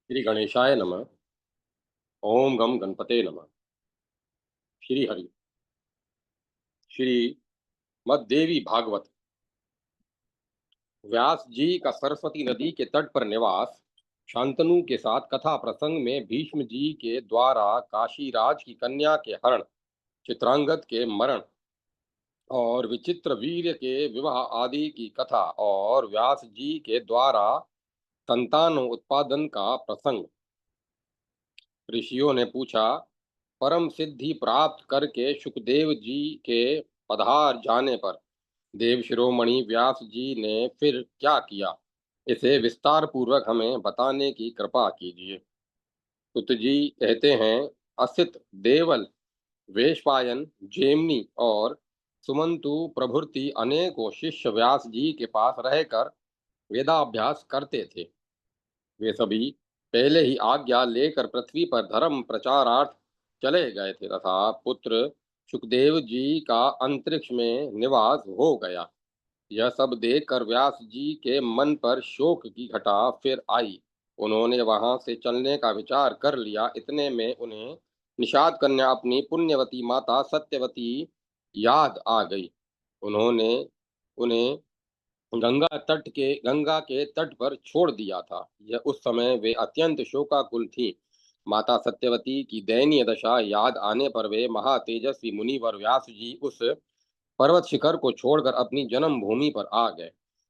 श्री गणेशाय नमः। ओम गम गणपते नमः। श्री हरि। श्री मद्देवी भागवत। व्यास जी का सरस्वती नदी के तट पर निवास। शांतनु के साथ कथा प्रसंग में भीष्म जी के द्वारा काशीराज की कन्या के हरण, चित्रांगद के मरण और विचित्र वीर्य के विवाह आदि की कथा और व्यास जी के द्वारा संतान उत्पादन का प्रसंग। ऋषियों ने पूछा, परम सिद्धि प्राप्त करके सुखदेव जी के पधार जाने पर देव शिरोमणि व्यास जी ने फिर क्या किया, इसे विस्तार पूर्वक हमें बताने की कृपा कीजिए। सुत जी कहते हैं, असित, देवल, वेशपायन, जेमनी और सुमंतु प्रभृति अनेकों शिष्य व्यास जी के पास रहकर वेदाभ्यास करते थे। वे सभी पहले ही आज्ञा लेकर पृथ्वी पर धर्म प्रचारार्थ चले गए थे तथा पुत्र सुखदेव जी का अंतरिक्ष में निवास हो गया। यह सब देखकर व्यास जी के मन पर शोक की घटा फिर आई। उन्होंने वहां से चलने का विचार कर लिया। इतने में उन्हें निषाद कन्या अपनी पुण्यवती माता सत्यवती याद आ गई। उन्होंने उन्हें गंगा के तट पर छोड़ दिया था। यह उस समय वे अत्यंत शोकाकुल थीं। माता सत्यवती की दयनीय दशा याद आने पर वे महातेजस्वी मुनिवर व्यास जी उस पर्वत शिखर को छोड़कर अपनी जन्म भूमि पर आ गए।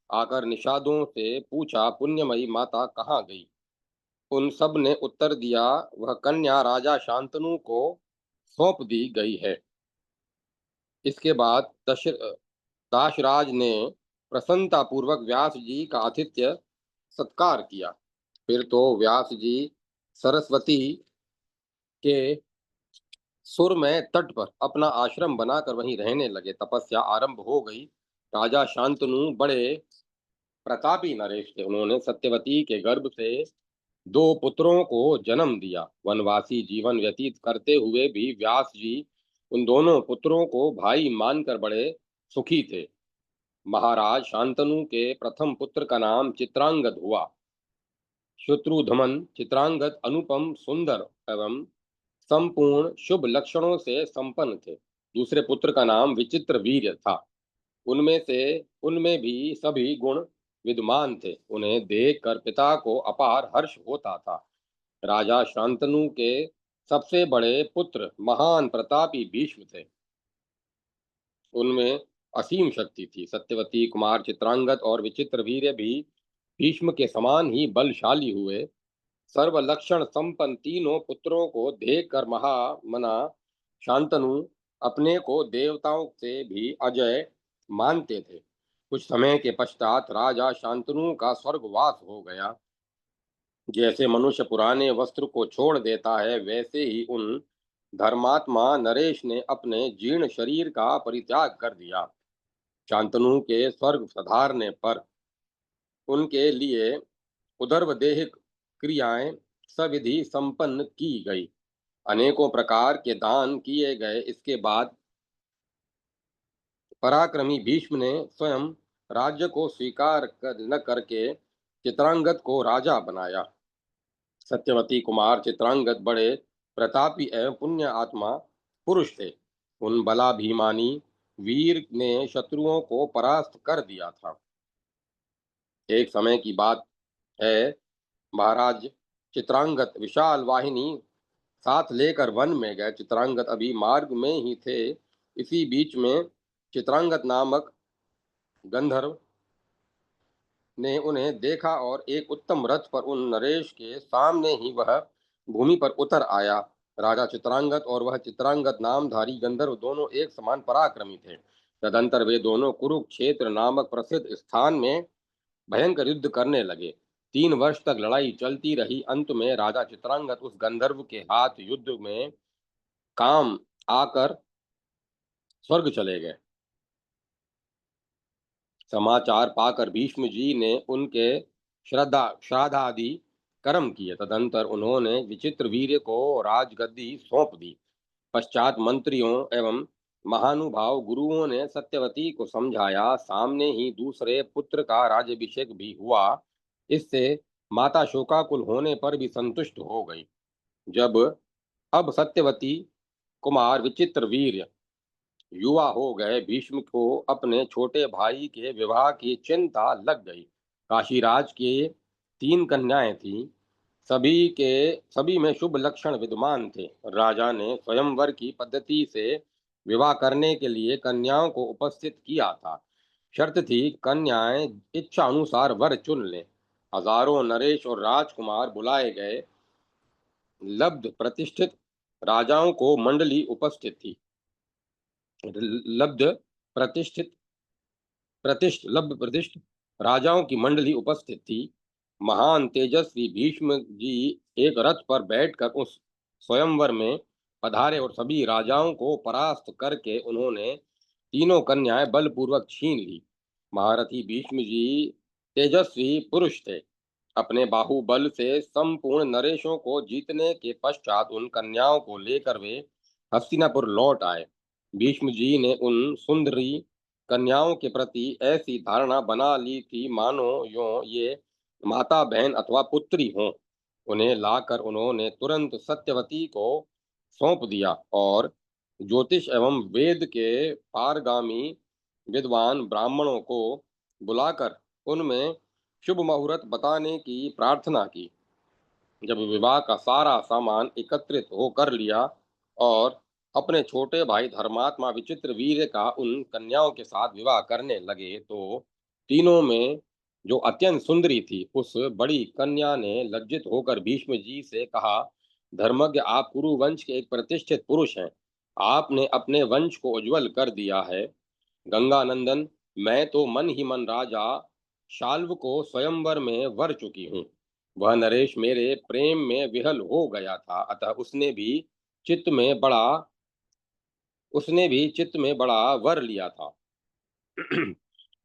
आकर निषादों से पूछा, पुण्यमयी माता कहाँ गई? उन सब ने उत्तर दिया, वह कन्या राजा शांतनु को सौंप दी गई है। इसके बाद दाशराज ने प्रसन्नता पूर्वक व्यास जी का आतिथ्य सत्कार किया। फिर तो व्यास जी सरस्वती के सुर में तट पर अपना आश्रम बनाकर वहीं रहने लगे। तपस्या आरंभ हो गई। राजा शांतनु बड़े प्रतापी नरेश थे। उन्होंने सत्यवती के गर्भ से दो पुत्रों को जन्म दिया। वनवासी जीवन व्यतीत करते हुए भी व्यास जी उन दोनों पुत्रों को भाई मानकर बड़े सुखी थे। महाराज शांतनु के प्रथम पुत्र का नाम चित्रांगद हुआ। शत्रुधमन चित्रांगद अनुपम, सुंदर एवं संपूर्ण शुभ लक्षणों से संपन्न थे। दूसरे पुत्र का नाम विचित्र वीर्य था। उनमें भी सभी गुण विद्यमान थे। उन्हें देखकर पिता को अपार हर्ष होता था। राजा शांतनु के सबसे बड़े पुत्र महान प्रतापी भीष्म थे। उनमें असीम शक्ति थी। सत्यवती कुमार चित्रांगद और विचित्र वीर्य भी भीष्म के समान ही बलशाली हुए। सर्वलक्षण संपन्न तीनों पुत्रों को देखकर महामना शांतनु अपने को देवताओं से भी अजय मानते थे। कुछ समय के पश्चात राजा शांतनु का स्वर्गवास हो गया। जैसे मनुष्य पुराने वस्त्र को छोड़ देता है, वैसे ही उन धर्मात्मा नरेश ने अपने जीर्ण शरीर का परित्याग कर दिया। शांतनु के स्वर्ग सधारने पर उनके लिए उदर्वदेहिक क्रियाएं सविधि संपन्न की गई। अनेकों प्रकार के दान किए गए। इसके बाद पराक्रमी भीष्म ने स्वयं राज्य को न करके चित्रांगद को राजा बनाया। सत्यवती कुमार चित्रांगद बड़े प्रतापी एवं पुण्य आत्मा पुरुष थे। उन बलाभिमानी वीर ने शत्रुओं को परास्त कर दिया था। एक समय की बात है, महाराज चित्रांगद विशाल वाहिनी साथ लेकर वन में गए। चित्रांगद अभी मार्ग में ही थे। इसी बीच में चित्रांगद नामक गंधर्व ने उन्हें देखा और एक उत्तम रथ पर उन नरेश के सामने ही वह भूमि पर उतर आया। राजा चित्रांगद और वह चित्रांगद नामधारी गंधर्व दोनों एक समान पराक्रमी थे। तदंतर वे दोनों कुरुक्षेत्र नामक प्रसिद्ध स्थान में भयंकर युद्ध करने लगे। 3 वर्ष तक लड़ाई चलती रही। अंत में राजा चित्रांगद उस गंधर्व के हाथ युद्ध में काम आकर स्वर्ग चले गए। समाचार पाकर भीष्म जी ने उनके श्राद्धादि कर्म किए। तदंतर उन्होंने विचित्र वीर्य को राजगद्दी सौंप दी। पश्चात मंत्रियों एवं महानुभाव गुरुओं ने सत्यवती को समझाया। सामने ही दूसरे पुत्र का राज्यभिषेक भी हुआ। इससे माता शोकाकुल होने पर भी संतुष्ट हो गई। जब अब सत्यवती कुमार विचित्रवीर्य युवा हो गए, भीष्म को अपने छोटे भाई के विवाह की चिंता लग गई। काशीराज के 3 कन्याएं थीं। सभी में शुभ लक्षण विद्यमान थे। राजा ने स्वयंवर की पद्धति से विवाह करने के लिए कन्याओं को उपस्थित किया था। शर्त थी, कन्याएं इच्छा अनुसार वर चुन लें। हजारों नरेश और राजकुमार बुलाए गए। लब्ध प्रतिष्ठित राजाओं को मंडली उपस्थित थी। लब्ध प्रतिष्ठित लब्ध प्रतिष्ठित राजाओं की मंडली उपस्थित थी। महान तेजस्वी भीष्म जी एक रथ पर बैठकर उस स्वयंवर में पधारे और सभी राजाओं को परास्त करके उन्होंने तीनों कन्याएं बलपूर्वक छीन ली। महारथी भीष्म जी तेजस्वी पुरुष थे। अपने बाहुबल से संपूर्ण नरेशों को जीतने के पश्चात उन कन्याओं को लेकर वे हस्तिनापुर लौट आए। भीष्म जी ने उन सुंदरी कन्याओं के प्रति ऐसी धारणा बना ली थी मानो ये माता बहन अथवा पुत्री हों। उन्हें लाकर उन्होंने तुरंत सत्यवती को सौंप दिया और ज्योतिष एवं वेद के पारगामी विद्वान ब्राह्मणों को बुलाकर उनमें शुभ मुहूर्त बताने की प्रार्थना की। जब विवाह का सारा सामान एकत्रित हो कर लिया और अपने छोटे भाई धर्मात्मा विचित्र वीर्य का उन कन्याओं के साथ विवाह करने लगे, तो तीनों में जो अत्यंत सुंदरी थी, उस बड़ी कन्या ने लज्जित होकर भीष्म जी से कहा, धर्मज्ञ, आप कुरु वंश के एक प्रतिष्ठित पुरुष हैं। आपने अपने वंश को उज्जवल कर दिया है। गंगानंदन, मैं तो मन ही मन राजा शाल्व को स्वयंवर में वर चुकी हूँ। वह नरेश मेरे प्रेम में विहल हो गया था, अतः चित्त में बड़ा उसने भी चित्त में बड़ा वर लिया था।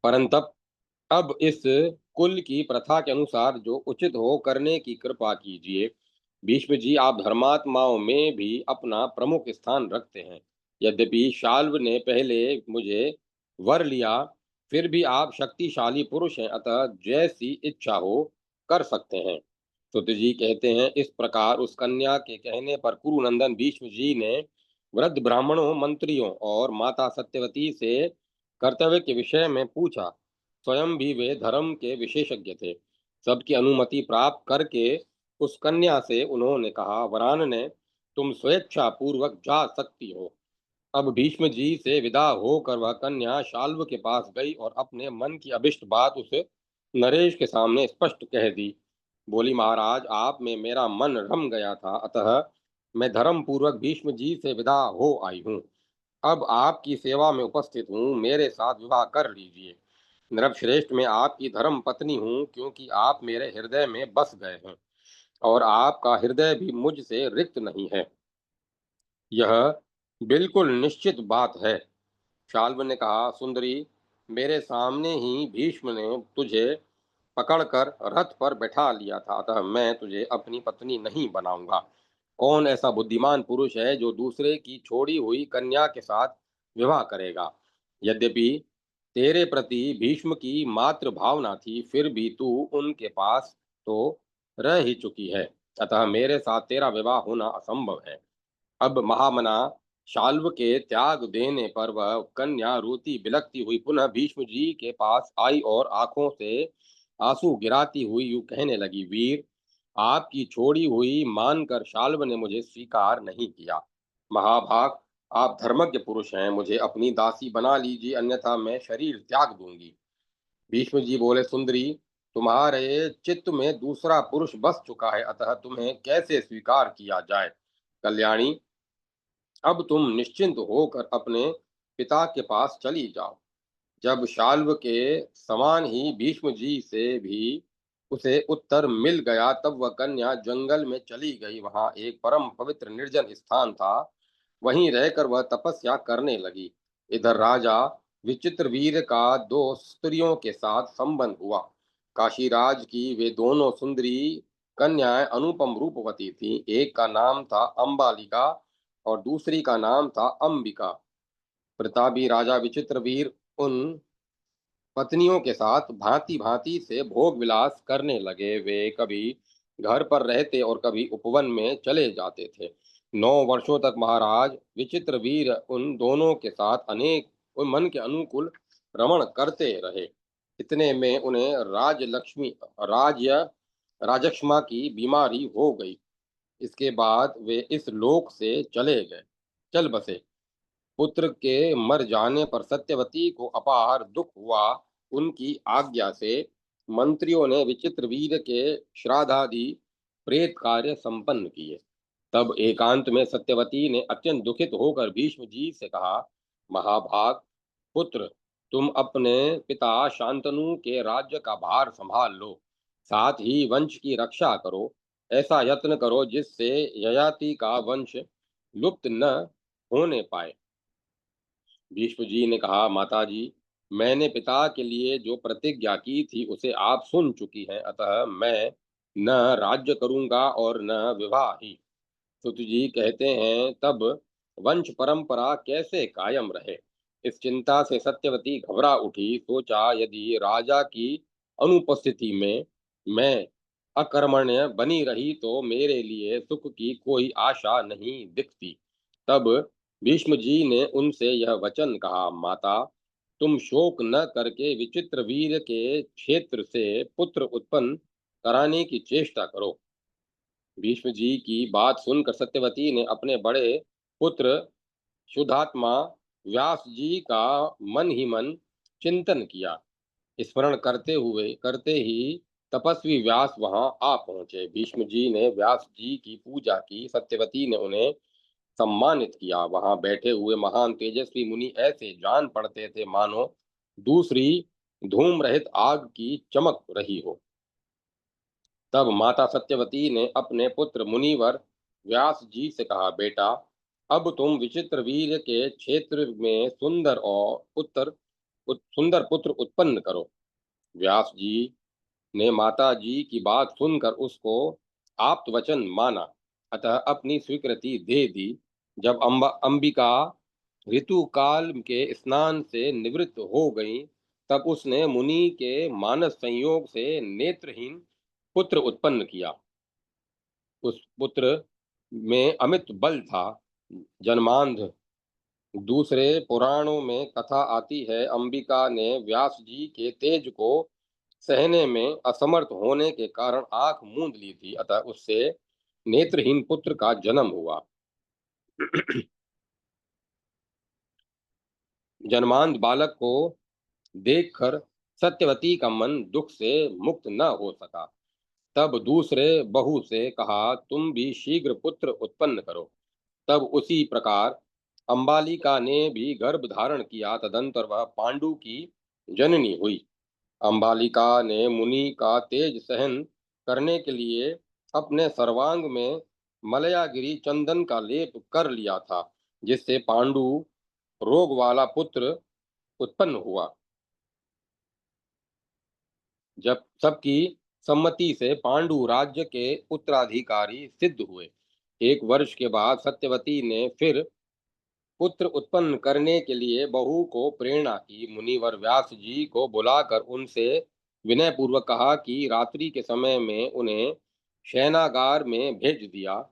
परंतु अब इस कुल की प्रथा के अनुसार जो उचित हो करने की कृपा कीजिए। भीष्म जी, आप धर्मात्माओं में भी अपना प्रमुख स्थान रखते हैं। यद्यपि शाल्व ने पहले मुझे वर लिया, फिर भी आप शक्तिशाली पुरुष हैं, अतः जैसी इच्छा हो कर सकते हैं। सुत जी कहते हैं, इस प्रकार उस कन्या के कहने पर कुरुनंदन भीष्म जी ने वृद्ध ब्राह्मणों, मंत्रियों और माता सत्यवती से कर्तव्य के विषय में पूछा। स्वयं भी वे धर्म के विशेषज्ञ थे। सबकी अनुमति प्राप्त करके उस कन्या से उन्होंने कहा, वरान ने, तुम स्वेच्छा पूर्वक जा सकती हो। अब भीष्म जी से विदा होकर वह कन्या शाल्व के पास गई और अपने मन की अभिष्ट बात उस नरेश के सामने स्पष्ट कह दी। बोली, महाराज, आप में मेरा मन रम गया था, अतः मैं धर्म पूर्वक भीष्म जी से विदा हो आई हूँ। अब आपकी सेवा में उपस्थित हूँ, मेरे साथ विवाह कर लीजिए। नृपश्रेष्ठ, मैं आपकी धर्म पत्नी हूँ, क्योंकि आप मेरे हृदय में बस गए हैं और आपका हृदय भी मुझसे रिक्त नहीं है। यह बिल्कुल निश्चित बात है। शाल्व ने कहा, सुंदरी, मेरे सामने ही भीष्म ने तुझे पकड़कर रथ पर बैठा लिया था, अतः मैं तुझे अपनी पत्नी नहीं बनाऊंगा। कौन ऐसा बुद्धिमान पुरुष है जो दूसरे की छोड़ी हुई कन्या के साथ विवाह करेगा? यद्यपि तेरे प्रति भीष्म की मातृ भावना थी, फिर भी तू उनके पास तो रह ही चुकी है, अतः मेरे साथ तेरा विवाह होना असंभव है। अब महामना शाल्व के त्याग देने पर वह कन्या रोती बिलखती हुई पुनः भीष्म जी के पास आई और आंखों से आंसू गिराती हुई यूं कहने लगी, वीर, आपकी छोड़ी हुई मानकर शाल्व ने मुझे स्वीकार नहीं किया। महाभाग, आप धर्मज्ञ पुरुष हैं, मुझे अपनी दासी बना लीजिए, अन्यथा मैं शरीर त्याग दूंगी। भीष्म जी बोले, सुंदरी, तुम्हारे चित्त में दूसरा पुरुष बस चुका है, अतः तुम्हें कैसे स्वीकार किया जाए। कल्याणी, अब तुम निश्चिंत होकर अपने पिता के पास चली जाओ। जब शाल्व के समान ही भीष्म जी से भी उसे उत्तर मिल गया, तब वह कन्या जंगल में चली गई। वहां एक परम पवित्र निर्जन स्थान था, वहीं रहकर वह तपस्या करने लगी। इधर राजा विचित्रवीर्य का 2 स्त्रियों के साथ संबंध हुआ। काशीराज की वे दोनों सुंदरी कन्याएं अनुपम रूपवती थीं। एक का नाम था अंबालिका और दूसरी का नाम था अंबिका। प्रतापी राजा विचित्रवीर उन पत्नियों के साथ भांति भांति से भोग विलास करने लगे। वे कभी घर पर रहते और कभी उपवन में चले जाते थे। 9 वर्षों तक महाराज विचित्र वीर उन दोनों के साथ अनेक उन मन के अनुकूल रमण करते रहे। इतने में उन्हें राज्य राजक्ष्मा की बीमारी हो गई। इसके बाद वे इस लोक से चल बसे। पुत्र के मर जाने पर सत्यवती को अपार दुख हुआ। उनकी आज्ञा से मंत्रियों ने विचित्र वीर के श्राद्धादि प्रेत कार्य संपन्न किए। तब एकांत में सत्यवती ने अत्यंत दुखित होकर भीष्म जी से कहा, महाभाग पुत्र, तुम अपने पिता शांतनु के राज्य का भार संभाल लो, साथ ही वंश की रक्षा करो। ऐसा यत्न करो जिससे ययाति का वंश लुप्त न होने पाए। भीष्म जी ने कहा, माता जी, मैंने पिता के लिए जो प्रतिज्ञा की थी उसे आप सुन चुकी हैं, अतः मैं न राज्य करूंगा और न विवाह ही। सुत जी कहते हैं, तब वंश परंपरा कैसे कायम रहे। इस चिंता से सत्यवती घबरा उठी। सोचा, यदि राजा की अनुपस्थिति में मैं अकर्मण्य बनी रही तो मेरे लिए सुख की कोई आशा नहीं दिखती। तब भीष्म जी ने उनसे यह वचन कहा, माता, तुम शोक न करके विचित्र वीर के क्षेत्र से पुत्र उत्पन्न कराने की चेष्टा करो। भीष्म जी की बात सुनकर सत्यवती ने अपने बड़े पुत्र शुद्धात्मा व्यास जी का मन ही मन चिंतन किया। स्मरण करते ही तपस्वी व्यास वहां आ पहुंचे। भीष्म जी ने व्यास जी की पूजा की। सत्यवती ने उन्हें सम्मानित किया। वहां बैठे हुए महान तेजस्वी मुनि ऐसे जान पड़ते थे मानो दूसरी धूम रहित आग की चमक रही हो। तब माता सत्यवती ने अपने पुत्र मुनिवर व्यास जी से कहा, बेटा, अब तुम विचित्र वीर के क्षेत्र में सुंदर पुत्र उत्पन्न करो। व्यास जी ने माता जी की बात सुनकर उसको आप्त वचन माना, अतः अपनी स्वीकृति दे दी। जब अंबिका ऋतुकाल के स्नान से निवृत्त हो गई, तब उसने मुनि के मानस संयोग से नेत्रहीन पुत्र उत्पन्न किया। उस पुत्र में अमित बल था। जन्मांध। दूसरे पुराणों में कथा आती है, अंबिका ने व्यास जी के तेज को सहने में असमर्थ होने के कारण आंख मूंद ली थी, अतः उससे नेत्रहीन पुत्र का जन्म हुआ। जन्मांध बालक को देखकर सत्यवती का मन दुख से मुक्त न हो सका। तब दूसरे बहू से कहा, तुम भी शीघ्र पुत्र उत्पन्न करो। तब उसी प्रकार अंबालिका ने भी गर्भ धारण किया। तदंतर वह पांडु की जननी हुई। अंबालिका ने मुनि का तेज सहन करने के लिए अपने सर्वांग में मलयागिरी चंदन का लेप कर लिया था, जिससे पांडु रोग वाला पुत्र उत्पन्न हुआ। जब सबकी सम्मति से पांडु राज्य के उत्तराधिकारी सिद्ध हुए। 1 वर्ष के बाद सत्यवती ने फिर पुत्र उत्पन्न करने के लिए बहू को प्रेरणा की। मुनिवर व्यास जी को बुलाकर उनसे विनय पूर्वक कहा कि रात्रि के समय में उन्हें शयनागार में भेज दिया।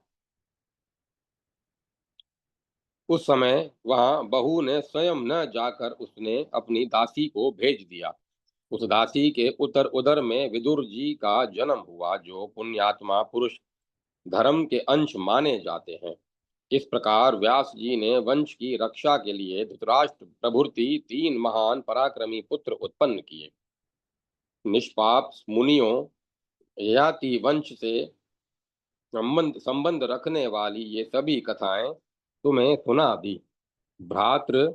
उस समय वहां बहू ने स्वयं न जाकर उसने अपनी दासी को भेज दिया। उस दासी के उत्तर उदर में विदुर जी का जन्म हुआ, जो पुण्यात्मा पुरुष धर्म के अंश माने जाते हैं। इस प्रकार व्यास जी ने वंश की रक्षा के लिए धृतराष्ट्र प्रभृति 3 महान पराक्रमी पुत्र उत्पन्न किए। निष्पाप मुनियों, ययाति वंश से संबंध रखने वाली ये सभी कथाएं तुम्हें सुना दी। भ्रातृ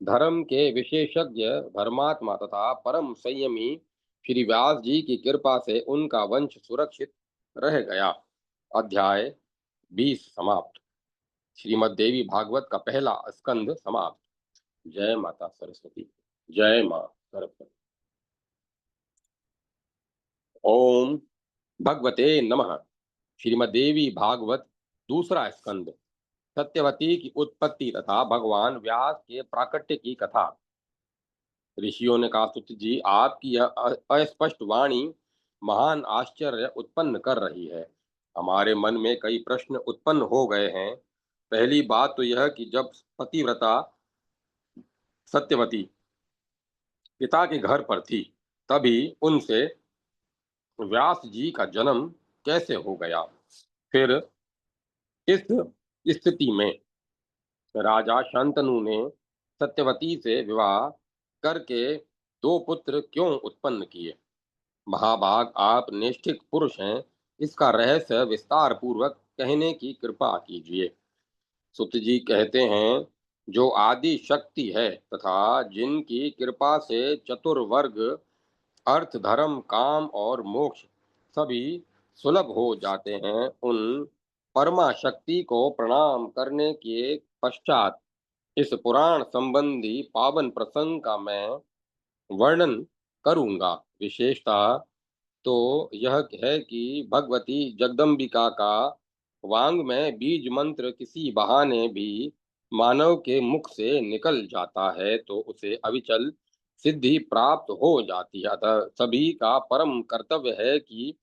धर्म के विशेषज्ञ धर्मात्मा तथा परम संयमी श्री व्यास जी की कृपा से उनका वंश सुरक्षित रह गया। अध्याय 20 समाप्त। श्रीमद् देवी भागवत का पहला स्कंद समाप्त। जय माता सरस्वती। जय मां सरस्वती। ओम भगवते नमः। श्रीमद् देवी भागवत दूसरा स्कंद। सत्यवती की उत्पत्ति तथा भगवान व्यास के प्राकट्य की कथा। ऋषियों ने कहा, सुत जी, आपकी यह अस्पष्ट वाणी महान आश्चर्य उत्पन्न कर रही है। हमारे मन में कई प्रश्न उत्पन्न हो गए हैं। पहली बात तो यह कि जब पतिव्रता सत्यवती पिता के घर पर थी, तभी उनसे व्यास जी का जन्म कैसे हो गया? फिर इस स्थिति में राजा शांतनु ने सत्यवती से विवाह करके दो पुत्र क्यों उत्पन्न किए? महाभाग, आप निष्ठिक पुरुष हैं, इसका रहस्य विस्तार पूर्वक कहने की कृपा कीजिए। सुत जी कहते हैं, जो आदि शक्ति है तथा जिनकी कृपा से चतुर्वर्ग अर्थ, धर्म, काम और मोक्ष सभी सुलभ हो जाते हैं, उन परमा शक्ति को प्रणाम करने के पश्चात इस पुराण संबंधी पावन प्रसंग का मैं वर्णन करूंगा। विशेषतः तो यह है कि भगवती जगदम्बिका का वांग में बीज मंत्र किसी बहाने भी मानव के मुख से निकल जाता है तो उसे अविचल सिद्धि प्राप्त हो जाती है। अतः सभी का परम कर्तव्य है कि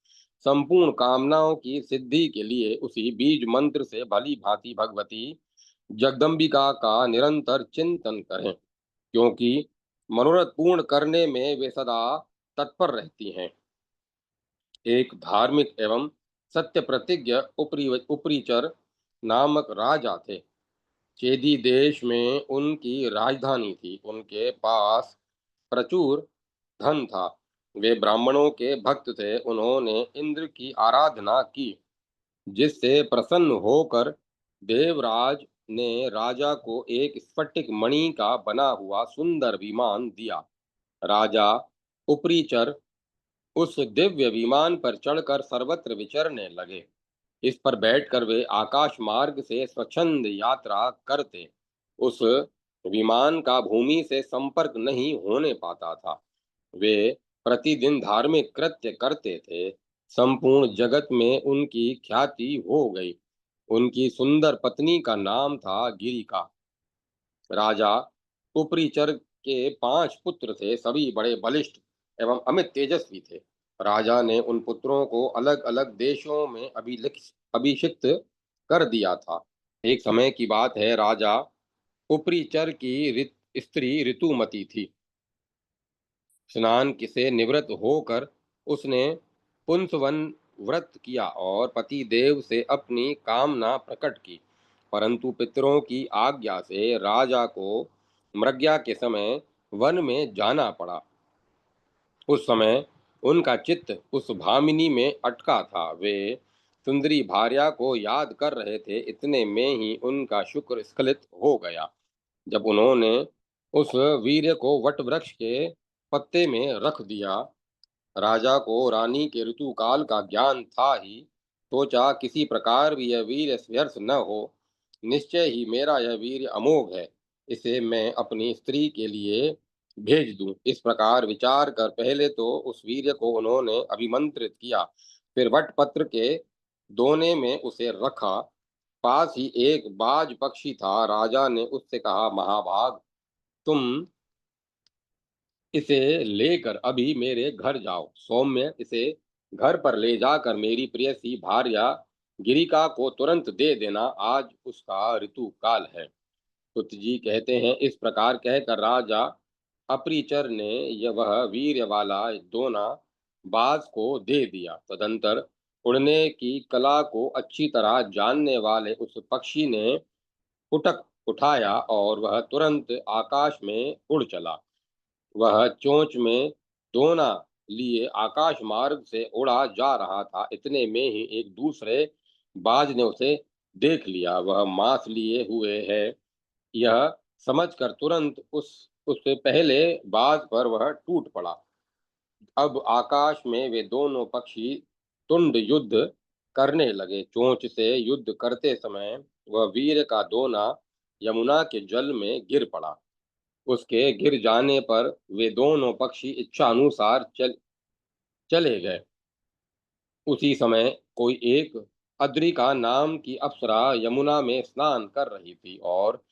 संपूर्ण कामनाओं की सिद्धि के लिए उसी बीज मंत्र से भली भांति भगवती जगदम्बिका का निरंतर चिंतन करें, क्योंकि मनोरथ पूर्ण करने में वे सदा तत्पर रहती हैं। एक धार्मिक एवं सत्य प्रतिज्ञ उपरीचर नामक राजा थे। चेदी देश में उनकी राजधानी थी। उनके पास प्रचुर धन था। वे ब्राह्मणों के भक्त थे। उन्होंने इंद्र की आराधना की, जिससे प्रसन्न होकर देवराज ने राजा को एक स्फटिक मणि का बना हुआ सुंदर विमान दिया। राजा उपरीचर उस दिव्य विमान पर चढ़कर सर्वत्र विचरने लगे। इस पर बैठकर वे आकाश मार्ग से स्वच्छंद यात्रा करते। उस विमान का भूमि से संपर्क नहीं होने पाता था। वे प्रतिदिन धार्मिक कृत्य करते थे। संपूर्ण जगत में उनकी ख्याति हो गई। उनकी सुंदर पत्नी का नाम था गिरिका। राजा उपरीचर के 5 पुत्र थे। सभी बड़े बलिष्ठ एवं अमित तेजस्वी थे। राजा ने उन पुत्रों को अलग अलग देशों में अभिषिक्त कर दिया था। एक समय की बात है, राजा उपरीचर की स्त्री ऋतुमती थी। स्नान से निवृत्त होकर उसने पुंसवन व्रत किया और पति देव से अपनी कामना प्रकट की। परंतु पितरों की आज्ञा से राजा को मृग्या के समय वन में जाना पड़ा। उस समय उनका चित्त उस भामिनी में अटका था। वे सुंदरी भार्या को याद कर रहे थे। इतने में ही उनका शुक्र स्खलित हो गया। जब उन्होंने उस वीर्य को वट वृक्ष के पत्ते में रख दिया। राजा को रानी के ऋतुकाल का ज्ञान था ही। सोचा, किसी प्रकार भी यह वीर्य व्यर्थ न हो। निश्चय ही मेरा यह वीर्य अमोघ है। इसे मैं अपनी स्त्री के लिए भेज दूं। इस प्रकार विचार कर पहले तो उस वीर्य को उन्होंने अभिमंत्रित किया, फिर वटपत्र के दोने में उसे रखा। पास ही एक बाज पक्षी था। राजा ने उससे कहा, महाभाग, तुम इसे लेकर अभी मेरे घर जाओ। सौम्य, इसे घर पर ले जाकर मेरी प्रियसी भार्या गिरिका को तुरंत दे देना। आज उसका ऋतु काल है। कुत जी कहते हैं, इस प्रकार कहकर राजा अपरीचर ने यह वह वीर्य वाला दोना बाज को दे दिया। तदंतर उड़ने की कला को अच्छी तरह जानने वाले उस पक्षी ने उटक उठाया और वह तुरंत आकाश में उड़ चला। वह चोंच में दोना लिए आकाश मार्ग से उड़ा जा रहा था। इतने में ही एक दूसरे बाज ने उसे देख लिया। वह मांस लिए हुए है, यह समझकर तुरंत उससे पहले बाज पर वह टूट पड़ा। अब आकाश में वे दोनों पक्षी तुंड युद्ध करने लगे। चोंच से युद्ध करते समय वह वीर का दोना यमुना के जल में गिर पड़ा। उसके गिर जाने पर वे दोनों पक्षी इच्छा अनुसार चले गए। उसी समय कोई एक अद्रिका नाम की अप्सरा यमुना में स्नान कर रही थी और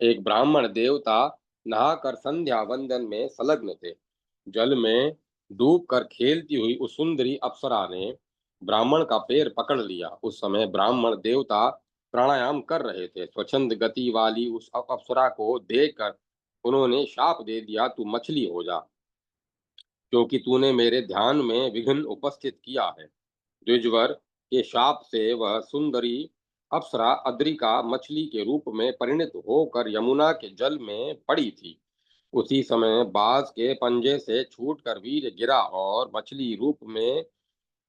एक ब्राह्मण देवता नहाकर संध्या वंदन में संलग्न थे। जल में डूबकर खेलती हुई उस सुंदरी अप्सरा ने ब्राह्मण का पैर पकड़ लिया। उस समय ब्राह्मण देवता प्राणायाम कर रहे थे। स्वच्छंद गति वाली उस अप्सरा को देखकर उन्होंने शाप दे दिया, तू मछली हो जा, क्योंकि तूने मेरे ध्यान में विघ्न उपस्थित किया है। द्विजवर के शाप से वह सुंदरी अप्सरा अद्रिका मछली के रूप में परिणत होकर यमुना के जल में पड़ी थी। उसी समय बाज के पंजे से छूटकर वीर गिरा और मछली रूप में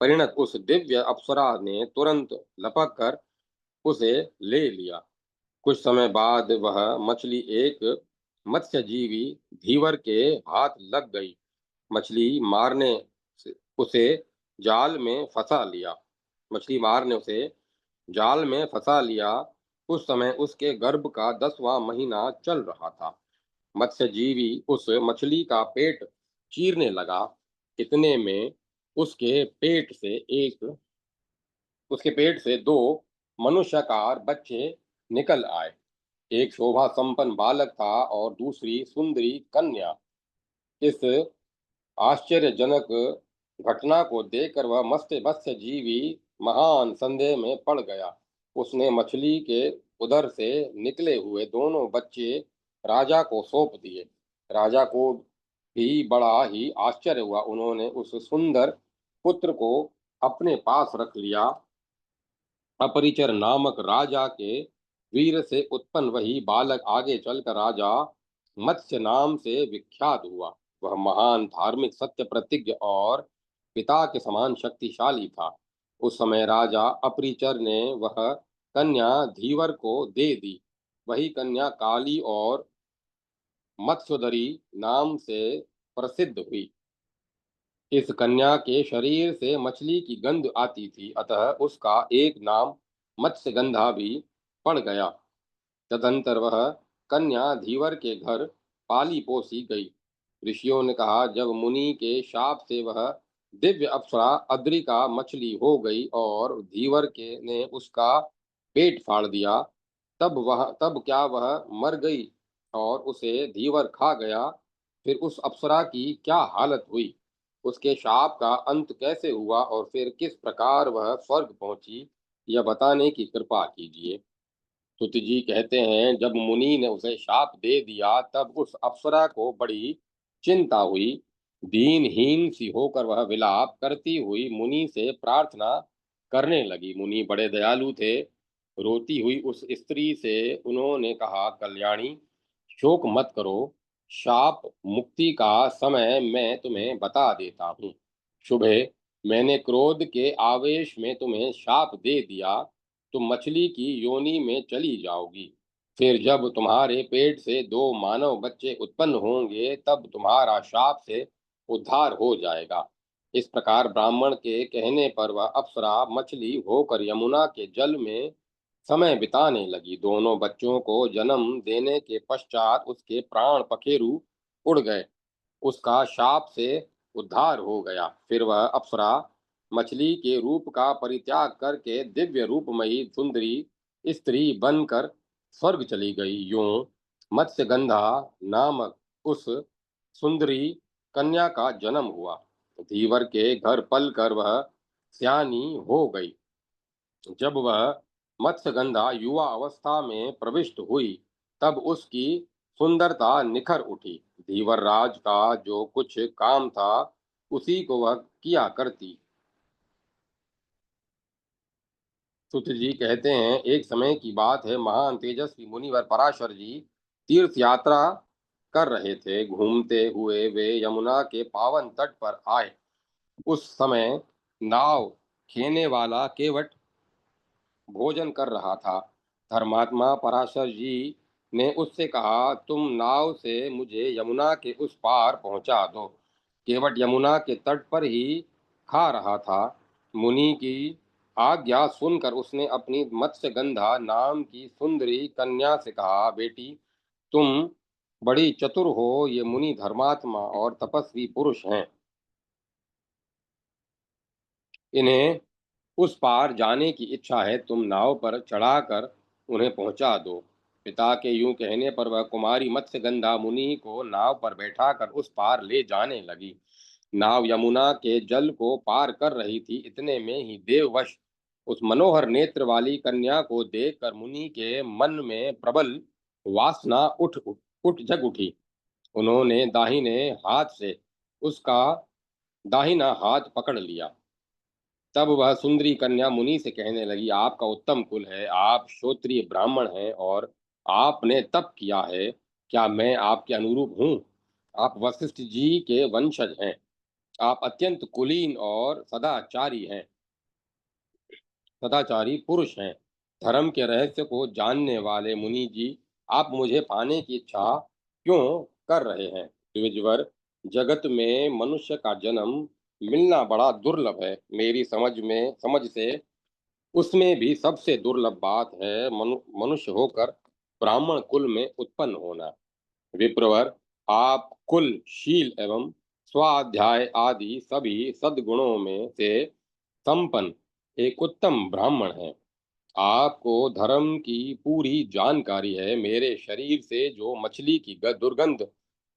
परिणत उस दिव्य अप्सरा ने तुरंत लपक कर उसे ले लिया। कुछ समय बाद वह मछली एक मत्स्यजीवी धीवर के हाथ लग गई। मछली मारने उसे जाल में फंसा लिया। मछली मारने उसे जाल में फंसा लिया। उस समय उसके गर्भ का 10वां महीना चल रहा था। मत्स्यजीवी उस मछली का पेट चीरने लगा। इतने में उसके पेट से एक उसके पेट से दो मनुष्याकार बच्चे निकल आए। एक शोभा संपन्न बालक था और दूसरी सुंदरी कन्या। इस आश्चर्यजनक घटना को देखकर वह मत्स्य जीवी महान संदेह में पड़ गया। उसने मछली के उदर से निकले हुए दोनों बच्चे राजा को सौंप दिए। राजा को भी बड़ा ही आश्चर्य हुआ। उन्होंने उस सुंदर पुत्र को अपने पास रख लिया। अपरिचर नामक राजा के वीर से उत्पन्न वही बालक आगे चलकर राजा मत्स्य नाम से विख्यात हुआ। वह महान धार्मिक सत्य प्रतिज्ञ और पिता के समान शक्तिशाली था। उस समय राजा अपरिचर ने वह कन्या धीवर को दे दी। वही कन्या काली और मत्स्योदरी नाम से प्रसिद्ध हुई। इस कन्या के शरीर से मछली की गंध आती थी, अतः उसका एक नाम मत्स्यगंधा भी पड़ गया। तदंतर वह कन्या धीवर के घर पाली पोसी गई। ऋषियों ने कहा, जब मुनि के शाप से वह दिव्य अप्सरा अद्रिका मछली हो गई और धीवर के ने उसका पेट फाड़ दिया, तब क्या वह मर गई और उसे धीवर खा गया? फिर उस अप्सरा की क्या हालत हुई? उसके शाप का अंत कैसे हुआ और फिर किस प्रकार वह स्वर्ग पहुंची, यह बताने की कृपा कीजिए। सुत जी कहते हैं, जब मुनि ने उसे शाप दे दिया तब उस अप्सरा को बड़ी चिंता हुई। दीनहीन सी होकर वह विलाप करती हुई मुनि से प्रार्थना करने लगी। मुनि बड़े दयालु थे। रोती हुई उस स्त्री से उन्होंने कहा, कल्याणी, शोक मत करो। शाप मुक्ति का समय मैं तुम्हें बता देता हूँ। शुभे, मैंने क्रोध के आवेश में तुम्हें शाप दे दिया। तुम मछली की योनि में चली जाओगी। फिर जब तुम्हारे पेट से दो मानव बच्चे उत्पन्न होंगे तब तुम्हारा शाप से उद्धार हो जाएगा। इस प्रकार ब्राह्मण के कहने पर वह अप्सरा मछली होकर यमुना के जल में समय बिताने लगी। दोनों बच्चों को जन्म देने के पश्चात उसके प्राण पखेरु उड़ गए। उसका शाप से उद्धार हो गया। फिर वह अप्सरा मछली के रूप का परित्याग करके दिव्य रूपमयी सुंदरी स्त्री बनकर स्वर्ग चली गई। यूं मत्स्यगंधा नामक उस सुंदरी कन्या का जन्म हुआ। धीवर के घर पलकर वह सयानी हो गई। जब वह मत्स्यगंधा युवा अवस्था में प्रविष्ट हुई तब उसकी सुंदरता निखर उठी। धीवर राज का जो कुछ काम था उसी को वह किया करती। सुत जी कहते हैं, एक समय की बात है, महान तेजस्वी मुनिवर पराशर जी तीर्थ यात्रा कर रहे थे। घूमते हुए वे यमुना के पावन तट पर आए। उस समय नाव खेने वाला केवट भोजन कर रहा था। धर्मात्मा पराशर जी ने उससे कहा, तुम नाव से मुझे यमुना के उस पार पहुंचा दो। केवट यमुना के तट पर ही खा रहा था। मुनि की आज्ञा सुनकर उसने अपनी मत्स्यगंधा नाम की सुंदरी कन्या से कहा, बेटी, तुम बड़ी चतुर हो। ये मुनि धर्मात्मा और तपस्वी पुरुष हैं। इन्हें उस पार जाने की इच्छा है। तुम नाव पर चढ़ाकर उन्हें पहुंचा दो। पिता के यूं कहने पर वह कुमारी मत्स्यगंधा मुनि को नाव पर बैठाकर उस पार ले जाने लगी। नाव यमुना के जल को पार कर रही थी, इतने में ही देववश उस मनोहर नेत्र वाली कन्या को देखकर मुनि के मन में प्रबल वासना उठ जग उठी। उन्होंने दाहिने हाथ से उसका दाहिना हाथ पकड़ लिया। तब वह सुंदरी कन्या मुनि से कहने लगी, आपका उत्तम कुल है, आप क्षत्रिय ब्राह्मण हैं और आपने तप किया है। क्या मैं आपके अनुरूप हूँ? आप वशिष्ठ जी के वंशज हैं। आप अत्यंत कुलीन और सदाचारी पुरुष हैं। धर्म के रहस्य को जानने वाले मुनि जी, आप मुझे पाने की इच्छा क्यों कर रहे हैं? द्विजवर, जगत में मनुष्य का जन्म मिलना बड़ा दुर्लभ है। मेरी समझ से उसमें भी सबसे दुर्लभ बात है मनुष्य होकर ब्राह्मण कुल में उत्पन्न होना। विप्रवर, आप कुल, शील एवं स्वाध्याय आदि सभी सद्गुणों में से संपन्न एक उत्तम ब्राह्मण हैं। आपको धर्म की पूरी जानकारी है। मेरे शरीर से जो मछली की दुर्गंध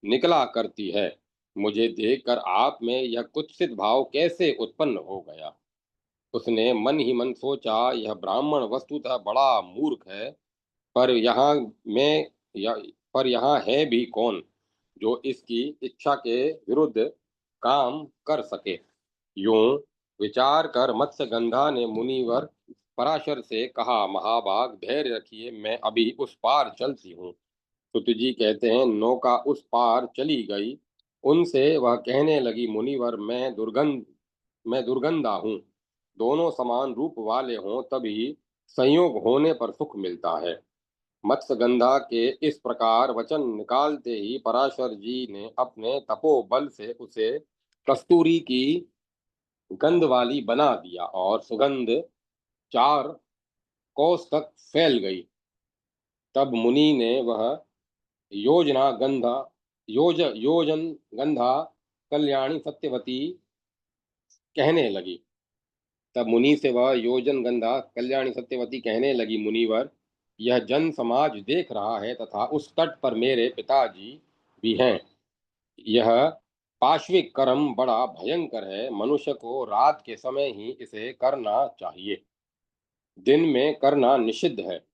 निकला करती है, मुझे देखकर आप में यह कुत्सित भाव कैसे उत्पन्न हो गया? उसने मन ही मन सोचा, यह ब्राह्मण वस्तुतः बड़ा मूर्ख है। पर यहाँ मैं या, पर यहाँ है भी कौन जो इसकी इच्छा के विरुद्ध काम कर सके? यूं विचार कर मत्स्यगंधा ने मुनिवर पराशर से कहा, महाभाग धैर्य रखिए, मैं अभी उस पार चलती हूँ। सुत जी कहते हैं, नौका उस पार चली गई। उनसे वह कहने लगी, मुनिवर, मैं दुर्गंधा हूँ। दोनों समान रूप वाले हों तभी संयोग होने पर सुख मिलता है। मत्स्यगंधा के इस प्रकार वचन निकालते ही पराशर जी ने अपने तपोबल से उसे कस्तूरी की गंध वाली बना दिया और सुगंध 4 कोस तक फैल गई। तब मुनि ने वह योजना गंधा योजन गंधा कल्याणी सत्यवती कहने लगी। तब मुनि से वह योजन गंधा कल्याणी सत्यवती कहने लगी, मुनिवर, यह जन समाज देख रहा है तथा उस तट पर मेरे पिताजी भी हैं। यह पाश्विक कर्म बड़ा भयंकर है। मनुष्य को रात के समय ही इसे करना चाहिए, दिन में करना निषिद्ध है,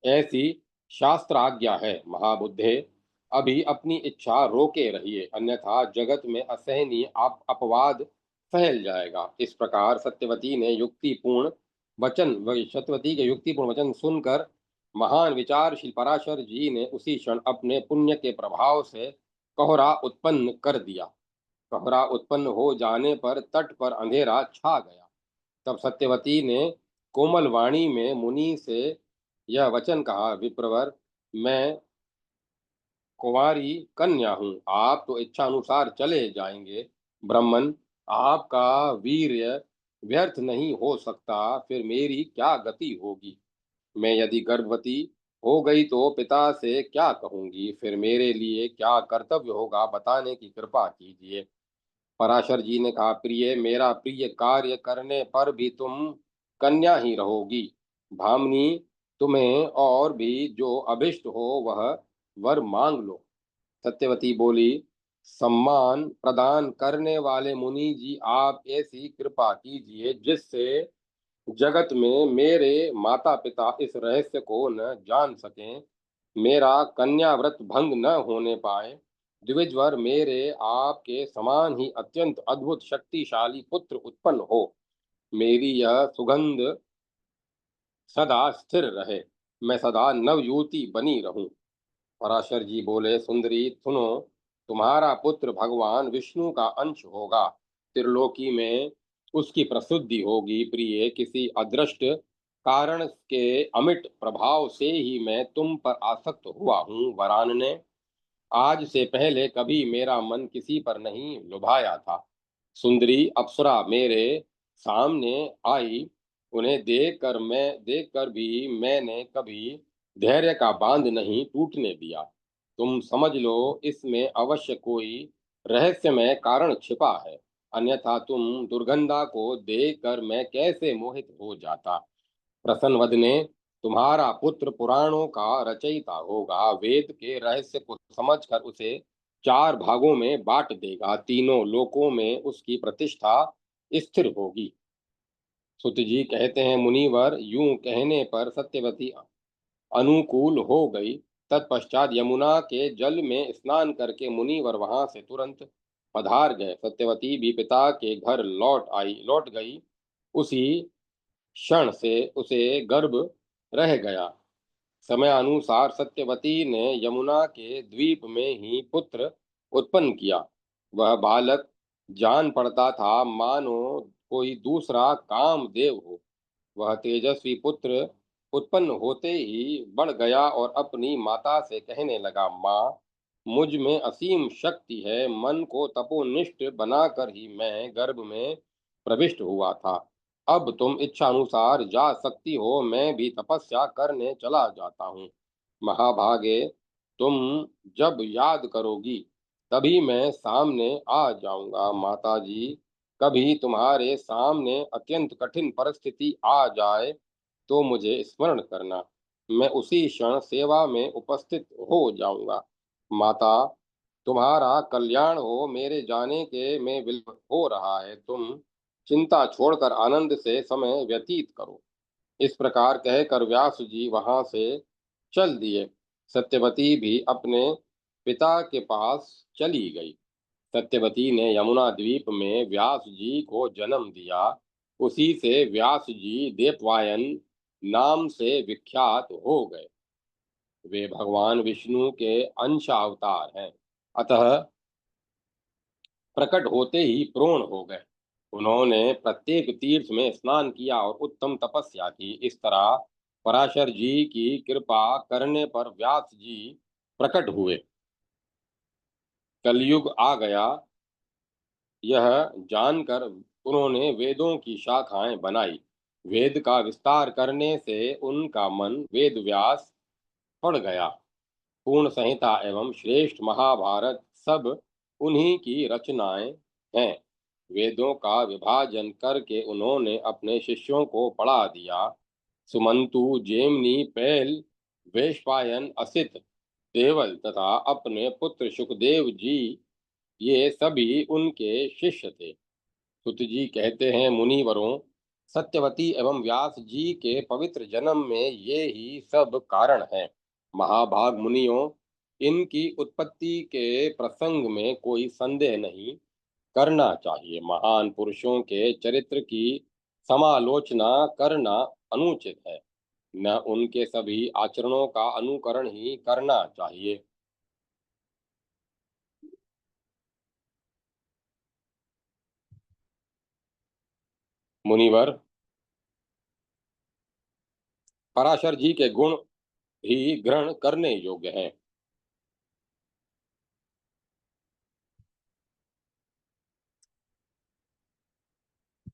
ऐसी शास्त्र आज्ञा है। महाबुद्धे, अभी अपनी इच्छा रोके रहिए, अन्यथा जगत में असहनीय अपवाद फैल जाएगा। इस प्रकार सत्यवती के युक्तिपूर्ण वचन सुनकर महान विचारशील पराशर जी ने उसी क्षण अपने पुण्य के प्रभाव से कोहरा उत्पन्न कर दिया। कोहरा उत्पन्न हो जाने पर तट पर अंधेरा छा गया। तब सत्यवती ने कोमल वाणी में मुनि से यह वचन कहा, विप्रवर, मैं कुंवारी कन्या हूँ, आप तो इच्छा अनुसार चले जाएंगे। ब्राह्मण, आपका वीर्य व्यर्थ नहीं हो सकता, फिर मेरी क्या गति होगी? मैं यदि गर्भवती हो गई तो पिता से क्या कहूंगी? फिर मेरे लिए क्या कर्तव्य होगा, बताने की कृपा कीजिए। पराशर जी ने कहा, प्रिय, मेरा प्रिय कार्य करने पर भी तुम कन्या ही रहोगी। भामिनी, तुम्हें और भी जो अभिष्ट हो वह वर मांग लो। सत्यवती बोली, सम्मान प्रदान करने वाले मुनि जी, आप ऐसी कृपा कीजिए जिससे जगत में मेरे माता पिता इस रहस्य को न जान सकें, मेरा कन्या व्रत भंग न होने पाए। द्विजवर, मेरे आपके समान ही अत्यंत अद्भुत शक्तिशाली पुत्र उत्पन्न हो, मेरी यह सुगंध सदा स्थिर रहे, मैं सदा नवयुवती बनी रहूं। पराशर जी बोले, सुंदरी सुनो, तुम्हारा पुत्र भगवान विष्णु का अंश होगा। त्रिलोकी में उसकी प्रसिद्धि होगी। प्रिय, किसी अदृष्ट कारण के अमिट प्रभाव से ही मैं तुम पर आसक्त हुआ हूँ। वरानने, आज से पहले कभी मेरा मन किसी पर नहीं लुभाया था। सुंदरी अप्सरा मेरे सामने आई, उन्हें देखकर भी मैंने कभी धैर्य का बांध नहीं टूटने दिया। तुम समझ लो, इसमें अवश्य कोई रहस्यमय कारण छिपा है, अन्यथा तुम दुर्गंधा को देखकर मैं कैसे मोहित हो जाता। प्रसन्न वदने, तुम्हारा पुत्र पुराणों का रचयिता होगा, वेद के रहस्य को समझकर उसे चार भागों में बांट देगा, तीनों लोकों में उसकी प्रतिष्ठा स्थिर होगी। सुत जी कहते हैं, मुनिवर यूं कहने पर सत्यवती अनुकूल हो गई। तत्पश्चात यमुना के जल में स्नान करके मुनिवर वहां से तुरंत पधार गए। सत्यवती भी पिता के घर लौट गई। उसी क्षण से उसे गर्भ रह गया। समय अनुसार सत्यवती ने यमुना के द्वीप में ही पुत्र उत्पन्न किया। वह बालक जान पड़ता था मानो कोई दूसरा कामदेव हो। वह तेजस्वी पुत्र उत्पन्न होते ही बढ़ गया और अपनी माता से कहने लगा, माँ, मुझ में असीम शक्ति है। मन को तपोनिष्ठ बनाकर ही मैं गर्भ में प्रविष्ट हुआ था। अब तुम इच्छा अनुसार जा सकती हो, मैं भी तपस्या करने चला जाता हूँ। महाभागे, तुम जब याद करोगी तभी मैं सामने आ जाऊंगा। माता जी, कभी तुम्हारे सामने अत्यंत कठिन परिस्थिति आ जाए तो मुझे स्मरण करना, मैं उसी क्षण सेवा में उपस्थित हो जाऊंगा। माता, तुम्हारा कल्याण हो, मेरे जाने के में विलंब हो रहा है, तुम चिंता छोड़कर आनंद से समय व्यतीत करो। इस प्रकार कहकर व्यास जी वहां से चल दिए। सत्यवती भी अपने पिता के पास चली गई। सत्यवती ने यमुना द्वीप में व्यास जी को जन्म दिया। उसी से व्यास जी देववायन नाम से विख्यात हो गए। वे भगवान विष्णु के अंश अवतार हैं, अतः प्रकट होते ही प्रोण हो गए। उन्होंने प्रत्येक तीर्थ में स्नान किया और उत्तम तपस्या की। इस तरह पराशर जी की कृपा करने पर व्यास जी प्रकट हुए। कलयुग आ गया, यह जानकर उन्होंने वेदों की शाखाएं बनाई। वेद का विस्तार करने से उनका मन वेद व्यास पड़ गया। पूर्ण संहिता एवं श्रेष्ठ महाभारत सब उन्हीं की रचनाएं हैं। वेदों का विभाजन करके उन्होंने अपने शिष्यों को पढ़ा दिया। सुमंतु, जेमनी, पहल, वैशंपायन, असित, देवल तथा अपने पुत्र सुखदेव जी, ये सभी उनके शिष्य थे। सुत जी कहते हैं, मुनिवरों, सत्यवती एवं व्यास जी के पवित्र जन्म में ये ही सब कारण है। महाभाग मुनियों, इनकी उत्पत्ति के प्रसंग में कोई संदेह नहीं करना चाहिए। महान पुरुषों के चरित्र की समालोचना करना अनुचित है, न उनके सभी आचरणों का अनुकरण ही करना चाहिए। मुनिवर, पराशर जी के गुण ही ग्रहण करने योग्य हैं।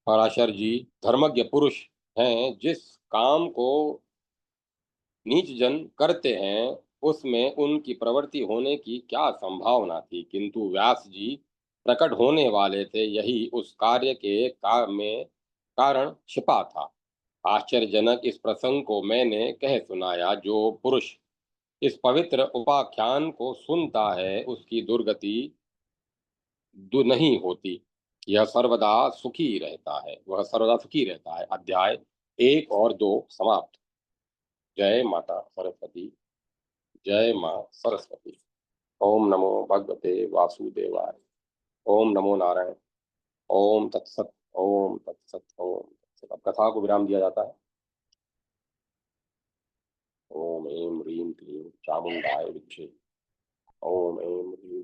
पराशर जी धर्मज्ञ पुरुष हैं। जिस काम को नीच जन करते हैं उसमें उनकी प्रवृत्ति होने की क्या संभावना थी, किंतु व्यास जी प्रकट होने वाले थे, यही उस कार्य के में कारण छिपा था। आश्चर्यजनक इस प्रसंग को मैंने कह सुनाया। जो पुरुष इस पवित्र उपाख्यान को सुनता है उसकी दुर्गति नहीं होती। यह सर्वदा सुखी रहता है, वह सर्वदा सुखी रहता है। अध्याय 1 और 2 समाप्त। जय माता सरस्वती। जय माँ सरस्वती। ओम नमो भगवते वासुदेवाय। ओम नमो नारायण। ओम तत्सत। ओम तत्सत। ओम तत्सत। अब कथा को विराम दिया जाता है। ओम ऐं ह्रीं क्लीं चामुंडाय विद्महे। ओम ऐं ह्रीं